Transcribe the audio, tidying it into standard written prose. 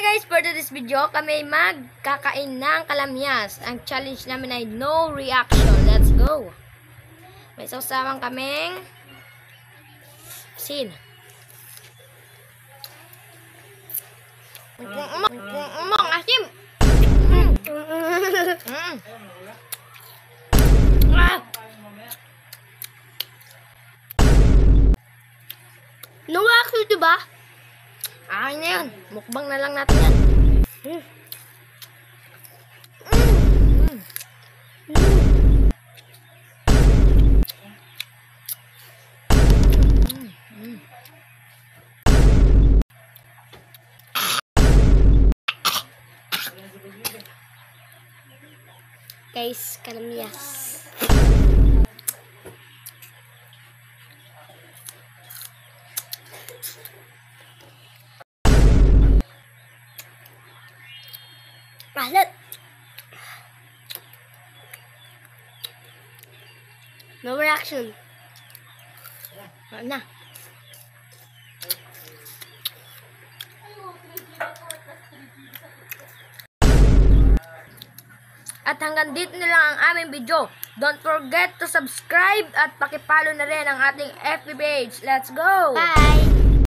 guys, for this video, kami magkakain ng kalamyas. Ang challenge namin ay no reaction. Let's go! May sausawan kaming sin. Asim! No reaction, diba? Akin na yan. Mukbang na lang natin yan. Guys, kalamyas. Malat. No reaction. Na. At hanggang dito na lang ang aming video. Don't forget to subscribe at pakipollow na rin ang ating FB page. Let's go! Bye!